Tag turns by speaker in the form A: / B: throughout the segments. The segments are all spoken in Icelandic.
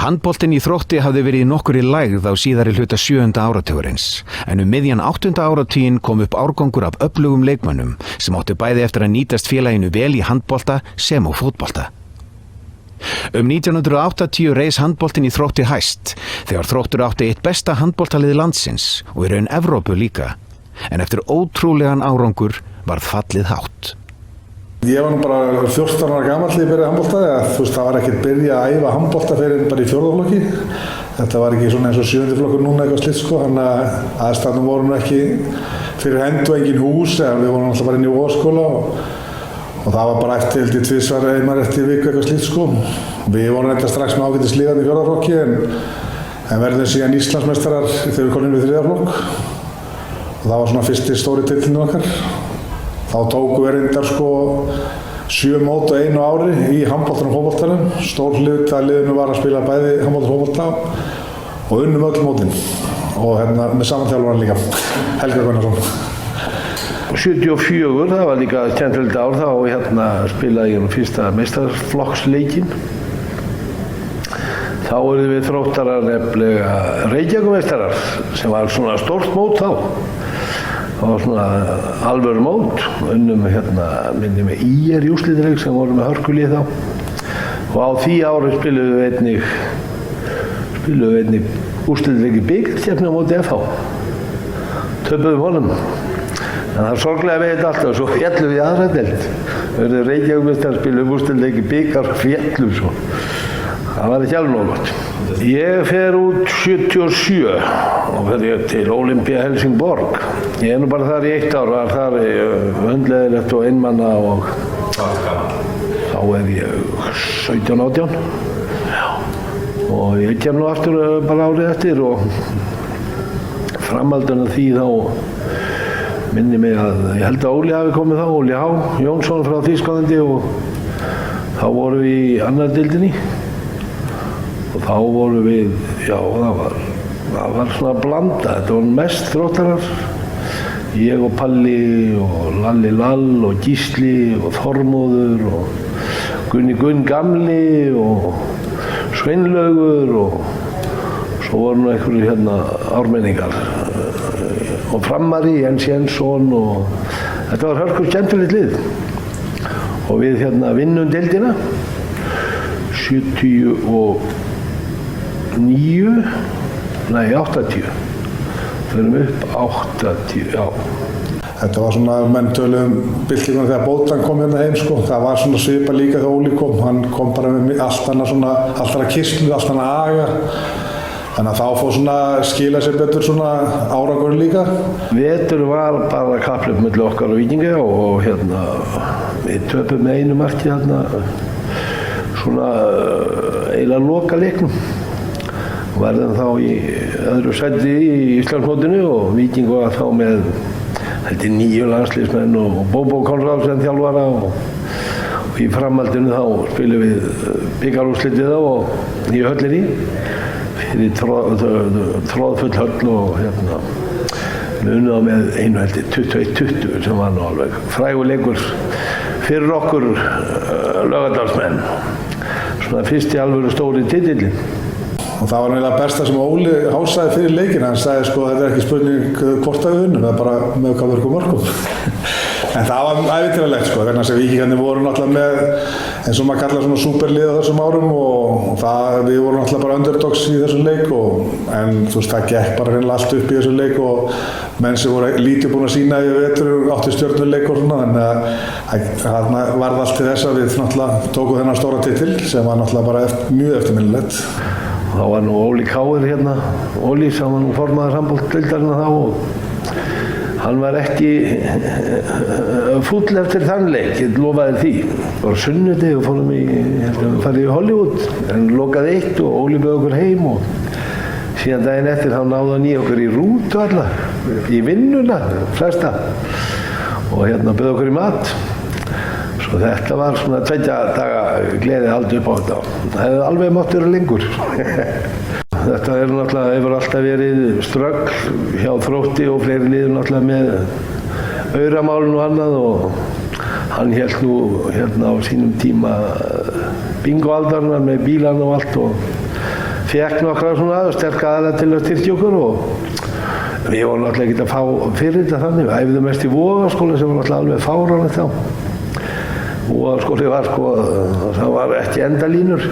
A: Handboltinn í Þrótti hafði verið í nokkurri lægð á síðari hluta 7. áratugurins, en miðjan 8. áratuginn kom upp árgangur af öflugum leikmönnum sem áttu bæði eftir að nýtast félaginu vel í handbolta sem og fótbolta. 1980 reis handboltinn í Þrótti hæst, þegar Þróttur átti eitt besta handboltalið landsins og í raun Evrópu líka, en eftir ótrúlegan árangur varð fallið hátt.
B: Ég var nú bara 14 ára gamall þegar ég byrjaði handbolta, það var ekkert byrja að æfa handbolta fyrir bara í 4. flokki. Þetta var ekki svona eins og 7. flokkur núna eitthvað slíkt þannig að aðstæðan voru nú ekki fyrir hend og engin hús, við vorum alltaf bara inn í Vogaskóla og það var bara eftir tvisvar einmar eftir viku eitthvað slíkt. Við vorum enda strax með ágætis liðan í 4. flokki en verðum síðan Íslandsmeistarar þegar við komum inn í 3. flokk og það var svona fyrsti stóri titillinn okkar. Þá tókum við reyndar 7 mót á einu ári í handboltanum og fótboltanum. Stór hluti af liðinu var að spila bæði handbolta og fótbolta og unnum öll mótin. Og með samanþjálfaran líka, Helga Gunnarsson.
C: 74, það var líka skemmtilegt ár, þá spilaði ég fyrsta meistaraflokksleikinn. Þá urðum við Þróttarar nefnilega Reykjavíkurmeistarar sem var svona stórt mót þá. Það var svona alvöru mót, unnum minni með ÍR í úrslitaleik sem voru með hörkulið þá. Og á því ári spiluðum við einnig úrslitaleik í bikarkeppni á móti FH. Töpuðum honum. En það er sorglega við þetta alltaf og svo féllum við í aðra deild. Við urðum Reykjavíkurmeistarar, spiluðum úrslitaleik í bikar og féllum svo. Það var ekki alveg nóg gott. Ég fer út 77 og fer ég til Olympia Helsingborg. Ég nú bara þar í 1 ár, var þar hundleiðilegt og einmanna og þá ég 17-18. Og ég kem nú aftur bara árið eftir og framhaldinu því þá minni mig að ég held að Óli hafi komið þá, Óli H. Jónsson frá Þýskalandi og þá vorum við í annar deildinni. Og þá vorum við, það var svona blanda, þetta var mest Þróttarar. Ég og Palli og Lalli Lall og Gísli og Þormóður og Gunni Gunn gamli og Sveinlaugur og svo voru nú einhverjir ármenningar og Framari, Jens Jensson og þetta var hörkur skemmtilegt lið. Og við vinnum deildina 80. Förum upp 80, já.
B: Þetta var svona, menn töluðum byltingunum þegar Bótan kom heim, það var svona svipað líka þegar Óli kom, hann kom bara með allt annað kistlu, allt annað aga. Þannig að þá fór svona skila sér betur svona árangurinn líka.
C: Vetur var bara kapphlaup milli okkar og Víkinga og við töpum með einu marki svona eiginlega loka leiknum. Verðum þá í öðru sæti í Íslandsmótinu og Víking var þá með 9 landsliðsmenn og Bobo Konráðsson þjálfara og í framhaldinu þá spilum við bikarúrslitið þá og í höllinni fyrir tróðfull höll og við unnum þá með einu 21-20 sem var nú alveg frægur fyrir okkur Laugardalsmenn. Svona fyrsti alvöru stóri titillinn.
B: Og það var náttúrulega besta sem Óli hásaði fyrir leikinn. Hann sagði þetta ekki spurning hvort að við unnum, það er bara með hvað mörgum mörgum. En það var ævintýralegt vegna þess að Víkingarnir voru náttúrulega með, eins og maður kallar svona súperlið á þessum árum og við vorum náttúrulega bara underdogs í þessum leik en það gekk bara reynilega allt upp í þessum leik og menn sem voru lítið búin að sýna í vetur átti stjörnuleik og svona þannig að það varð allt til þess að við náttúrulega tókum þennan stóra titil sem var náttúrulega bara mjög eftirminnilegt.
C: Þá var nú Óli Káir Óli sem var nú formaður handboltadeildarinnar þá og hann var ekki fúll eftir þann leik, ég lofaði því. Það var sunnudegi og fórum farið í Hollywood, en lokaði 1 og Óli bauð okkur heim og síðan daginn eftir þá náði hann í okkur í rútu alla, í vinnuna, flesta og bauð okkur í mat. Svo þetta var svona 2 daga gleði aldrei upp á þetta. Það hefði alveg mátt vera lengur. Þetta hefur alltaf verið ströggl hjá Þrótti og fleiri liðum náttúrulega með auramálin og annað og hann hélt nú á sínum tíma bingoaldarnar með bílana og allt og fékk nokkra svona sterka aðila til að styrkja okkur og við vorum náttúrulega ekki að fá fyrir þetta þannig. Við æfðum mest í Vogaskóla sem var náttúrulega alveg fáránlegt þá. Vogaskóli var það var ekki endalínur.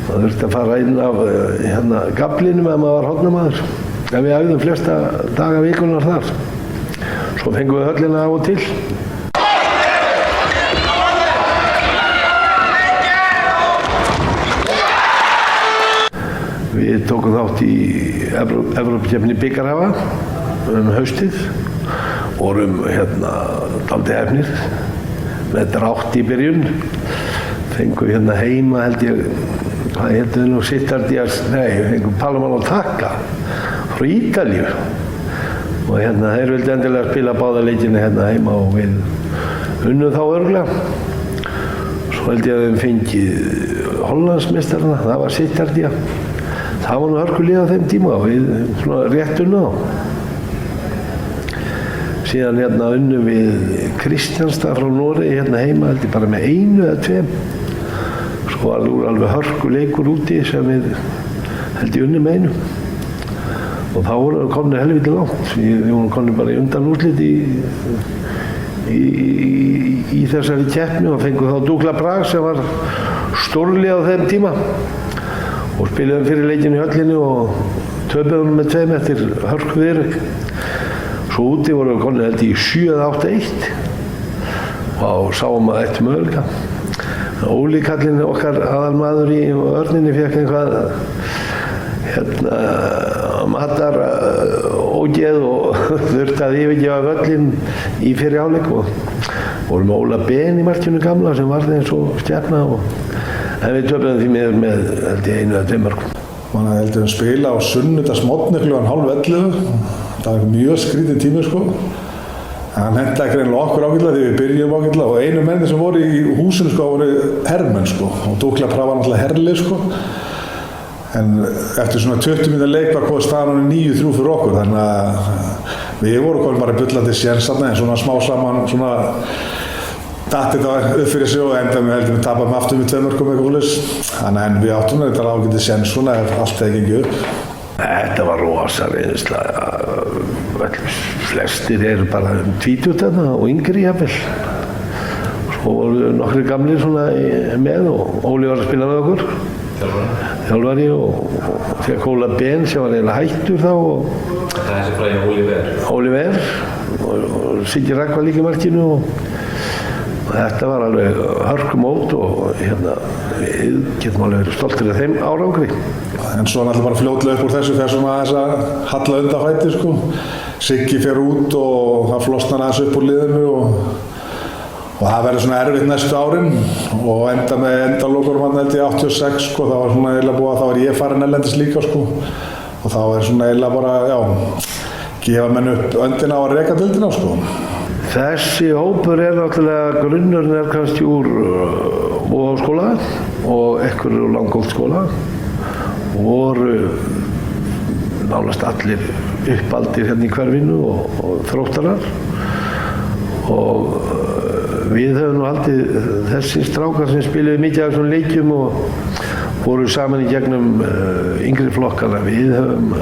C: Það þurfti að fara inn af gaflinum ef maður var hornamaður. En við æfðum flesta daga vikunar þar. Svo fengum við höllina af og til. Við tókum þátt í Evrópukeppni bikarhafa haustið. Vorum dálítið heppnir með drátt í byrjun. Fengum heima held ég, hvað heitir það nú, Sittardías, fengum Palomar og Taka frá Ítalíu. Og þeir vildi endilega spila báða leikina heima og við unnum þá örugglega. Svo held ég að við fengið Hollandsmeistarana, það var Sittardía. Það var nú hörkulið á þeim tíma og við svona rétt unnum þá. Síðan unnum við Kristjánstad frá Noregi heima held ég bara með 1 eða 2. Svo var það alveg hörkuleikur úti sem við held ég unnum 1. Og þá vorum við komnir helviti langt. Við vorum komnir bara í undanúrslit í þessari keppni og fengum þá Dukla Prag sem var stórlið á þeim tíma. Og spilaðum fyrir leikinn í höllinni og töpuðum með 2 eftir hörkuviðrygg. Svo úti vorum við komnir held í 7-8-1 og sáum að eitt möguleika. Óli kallinn okkar aðalmaður í Örninni fékk eitthvað matar ógeð og þurfti að yfirgefa völlinn í fyrri hálfleik og vorum með Óla Ben í markinu gamla sem var eins og stjarna en við töpuðum því miður með held ég 1 eða 2 mörkum.
B: Man heldur að spila á sunnudagsmorgni klukkan 10:30. Það var mjög skrítinn tími Hann hentaði greinilega okkur ágætlega þegar við byrjum ágætlega og einu menni sem voru í húsinu voru hermenn og Dukla Prag var náttúrulega herlið En eftir svona 20 mínútur leik var komið staðan 9-3 fyrir okkur þannig að við vorum komin bara bullandi séns þarna en svona smá saman svona datt þetta upp fyrir sig og enda með heldur við tapum aftur með 2 mörkum eitthvað svoleiðis. Þannig en við áttum þetta ágætið séns svona ef allt hefði gengið upp.
C: Þetta var rosa reynsla. Flestir eru bara 20 og yngri jafnvel. Svo voru nokkri gamlir svona með og Óli var að spila með okkur. Þjálfari og fekk Óla Ben sem var eiginlega hættur þá.
D: Það er þessi fræði
C: Oliver og Siggi Ragg var líka í markinu og þetta var alveg hörkumót og við getum alveg verið stoltir af þeim árangri.
B: En svo náttúrulega bara fljótlega upp úr þessu fer svona aðeins að halla undan fæti Siggi fer út og það flosnar aðeins upp úr liðinu og það verður svona erfitt næstu árin og enda með endalokurum held ég 86 það var svona eiginlega búið að þá var ég farin erlendis líka og þá er svona eiginlega bara gefa menn upp öndina á að reka deildina
C: Þessi hópur náttúrulega grunnurinn kannski úr Vogaskóla og ekkur úr Langholtsskóla voru nánast allir uppaldir í hverfinu og þróttarar og við höfum nú haldið þessi strákar sem spiluðu mikið af þessum leikjum og voru saman í gegnum yngri flokkana. Við höfum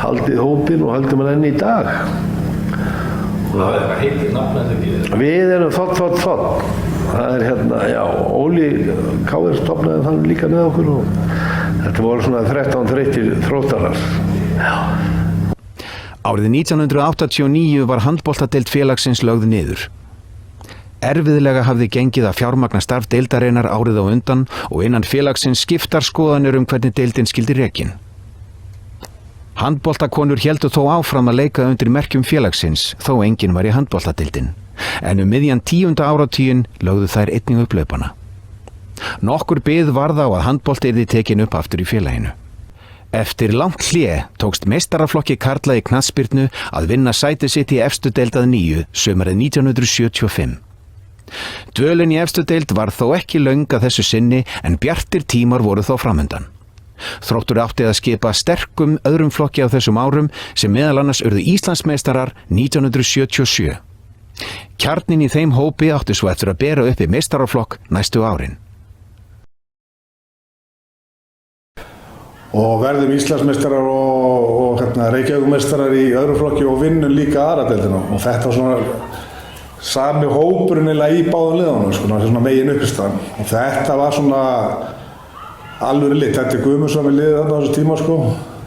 C: haldið hópinn og höldum hann enn í dag.
D: Það er eitthvað heitir nafn en ekki?
C: Við erum Þott. Það er Óli K.R. stofnaði þann líka með okkur og þetta voru svona 13-13 þróttarar.
A: Árið 1989 var handboltadeild félagsins lögð niður. Erfiðlega hafði gengið að fjármagna starf deildarinnar árið á undan og innan félagsins skiptar skoðanir hvernig deildin skyldi rekin. Handboltakonur héldu þó áfram að leika undir merkjum félagsins þó enginn var í handboltadeildin. En miðjan 10. áratuginn lögðu þær einnig upp laupana. Nokkur bið varð á að handbolti yrði tekin upp aftur í félaginu. Eftir langt hlé tókst meistaraflokki karla í knattspyrnu að vinna sæti sitt í efstu deild að nýju sumarið 1975. Dvölin í efstu deild var þó ekki löng að þessu sinni en bjartir tímar voru þó framundan. Þróttur átti að skipa sterkum öðrum flokki á þessum árum sem meðal annars urðu Íslandsmeistarar 1977. Kjarninn í þeim hópi átti svo eftir að bera upp í meistaraflokk næstu árin.
B: og verðum Íslandsmeistarar og Reykjavíkurmeistarar í öðrum flokki og vinnum líka aðradeildina og þetta var svona sami hópurinn í báðum liðunum, svona megin uppistaðan og þetta var svona alvöru lið, þetta Guðmundsson við liðið þarna á þessu tíma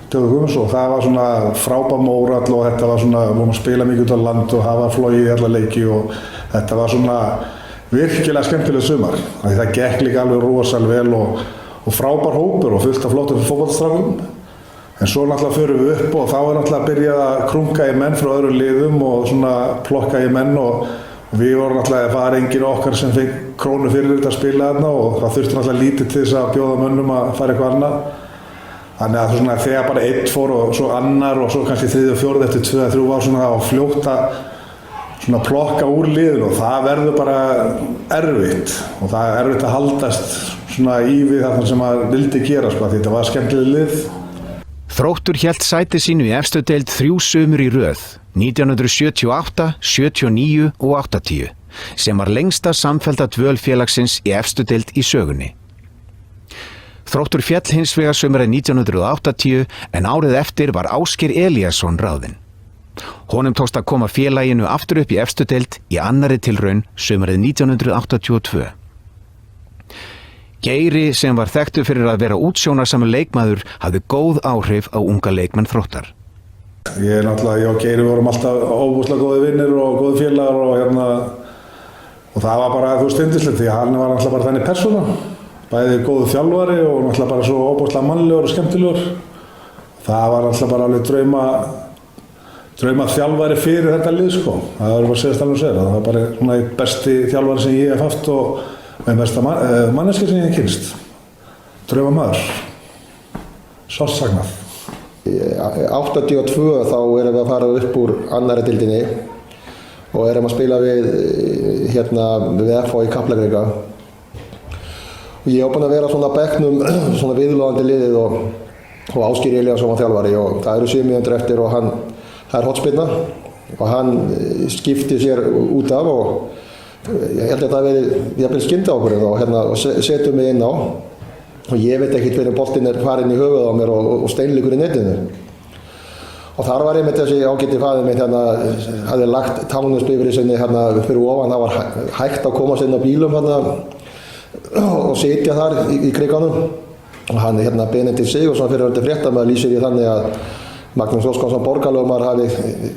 B: Tjóður Guðmundsson og það var svona frábær mórall og þetta var svona, vorum að spila mikið út á land og hafa flogið í alla leiki og þetta var svona virkilega skemmtileg sumar. Það gekk líka alveg rosalega vel og frábær hópur og fullt af flottum fótboltastrákum. En svo náttúrulega förum við upp og þá náttúrulega að byrja að krunka í menn frá öðrum liðum og svona plokka í menn og við vorum náttúrulega, það var enginn okkar sem fekk krónu fyrir þetta að spila þarna og það þurfti náttúrulega lítið til þess að bjóða mönnum að fara eitthvað annað. Þannig að svona, þegar bara einn fór og svo annar og svo kannski þriðji og fjórði eftir 2-3 var svona á fljótt að svona plokka úr liðinu og það verður bara erfitt og það er erfitt að haldast svona í við það sem maður vildi gera því þetta var skemmtileg lið.
A: Þróttur hélt sæti sínu í efstu deild 3 sumur í röð, 1978, 79 og 80, sem var lengsta samfellda dvöl félagsins í efstu deild í sögunni. Þróttur féll hins vegar sumarið 1980 en árið eftir var Ásgeir Elíasson ráðinn. Honum tókst að koma félaginu aftur upp í efstu deild í annarri tilraun sumarið 1982. Geiri sem var þekktur fyrir að vera útsjónarsamur leikmaður hafði góð áhrif á unga leikmenn Þróttar.
B: Ég og Geiri vorum alltaf óbúslega góði vinnir og góði félagar og það var bara yndislegt því að hann var alltaf bara þannig persóna. Bæði góðu þjálfari og náttúrulega bara svo óbúslega mannlegur og skemmtilegur. Það var náttúrulega bara alveg drauma þjálfari fyrir þetta lið Það var bara segast alveg að segja. Það var bara svona besti þjálfari sem ég hef haft og með besta manneski sem ég hef kynst. Drauma maður. Sárssagnað.
E: 82 þá erum við að fara upp úr annarri deildinni og erum að spila við FH í Kaplakrika. Ég var búinn að vera svona bekknum, svona viðlóðandi liðið og Ásgeir Elíasson var þjálfari og það eru 7 mínútur eftir og það er hornspyrna og hann skipti sér út af og ég held að það verið skyndiákvörðun og setur mig inn á og ég veit ekkert hvernig boltinn er farin í höfuð á mér og steinleikur í netinu. Og þar var einmitt þessi ágæti faðir minn hafði lagt talnusbifrið sinni fyrir ofan, það var hægt að komast inn á bílum og sitja þar í kriganum og hann Benedikt Sigurðsson fyrrverandi fréttamaður lýsir í þannig að Magnús Óskarsson borgarlögmaður hafi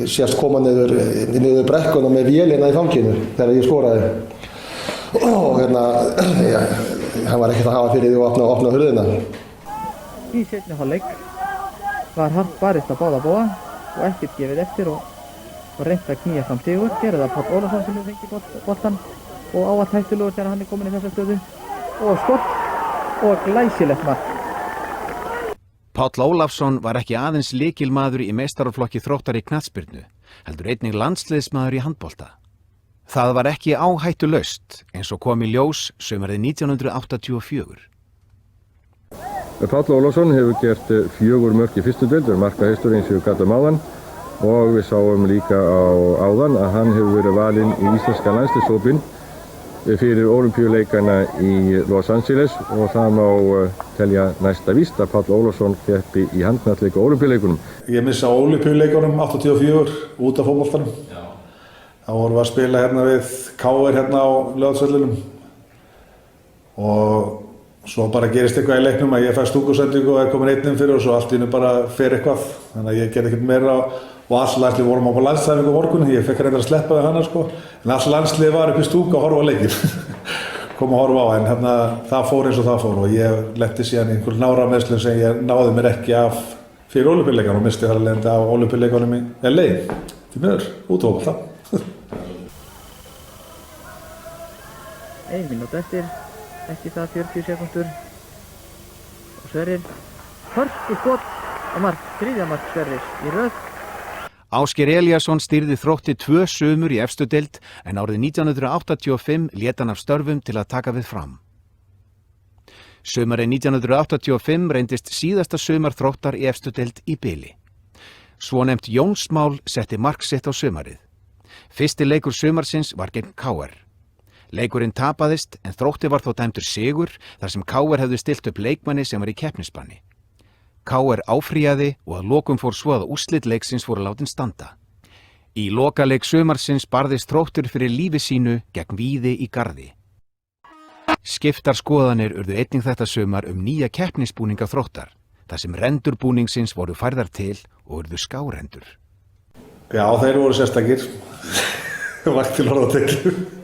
E: sérst koma niður brekkuna með vélina í fanginu þegar ég skoraði og hann var ekkert að hafa fyrir því að opna hurðina.
F: Í seinni hálfleik var hart barist að báða bóða og ekkert gefið eftir og reynt að knýja fram sigur, gerði það Páll Ólafsson sem hefur fengið boltann og ávallt hættulegur þegar hann er komin í þessa stöðu og skott og glæsilegt mark.
A: Páll Ólafsson var ekki aðeins lykilmaður í meistaraflokki Þróttar í knattspyrnu, heldur einnig landsliðsmaður í handbolta. Það var ekki áhættulaust eins og kom í ljós sumarið 1984.
G: Páll Ólafsson hefur gert 4 mörk í fyrstu deild, markaheistur eins og við gátum áðan og við sáum líka áðan að hann hefur verið valinn í íslenska landsliðshópinn fyrir Ólympíuleikana í Los Angeles og það má telja næsta víst að Páll Ólafsson keppi í handknattleik á Ólympíuleikunum.
B: Ég missa á Ólympíuleikunum 84 út af fótboltanum. Þá vorum við að spila við KR á Laugardalsvellinum og svo bara gerist eitthvað í leiknum að ég fæ stúkusendingu og er komin einn fyrir og svo allt í einu bara fer eitthvað. Þannig að ég gerði ekkert meira og all landslið vorum á landslæfingu morgun, ég fekk reyndar að sleppa við hana en all landslið var upp í stúku að horfa á leikinn. Kom að horfa á en það fór eins og það fór og ég lenti síðan í einhver nárameiðslum sem ég náði mér ekki af fyrir Ólympíuleikanum og misti þar að lenda á Ólympíuleikunum í LA. Því miður, út og það.
F: 1 mínúta eftir það 40 sekúndur og Sverrir hörku skot og mark, 3. mark Sverris í röð.
A: Ásgeir Elíasson stýrði Þrótti 2 sumur í efstu deild en árið 1985 lét hann af störfum til að taka við fram. Sumarið 1985 reyndist síðasta sumar Þróttar í efstu deild í bili. Svonefnt Jónsmál setti mark sitt á sumarið. Fyrsti leikur sumarsins var gegn KR. Leikurinn tapaðist en Þrótti var þó dæmdur sigur þar sem KR hefðu stilt upp leikmanni sem var í keppnisbanni. KR áfrýjaði og að lokum fór svo að úrslit leiksins voru látin standa. Í lokaleik sumarsins barðist Þróttur fyrir lífi sínu gegn Víði í Garði. Skiptar skoðanir urðu einnig þetta sumar nýja keppnisbúninga Þróttar, þar sem rendur búningsins voru færðar til og urðu skárendur.
B: Já, þeir voru sérstakir. Vart til orða tekið.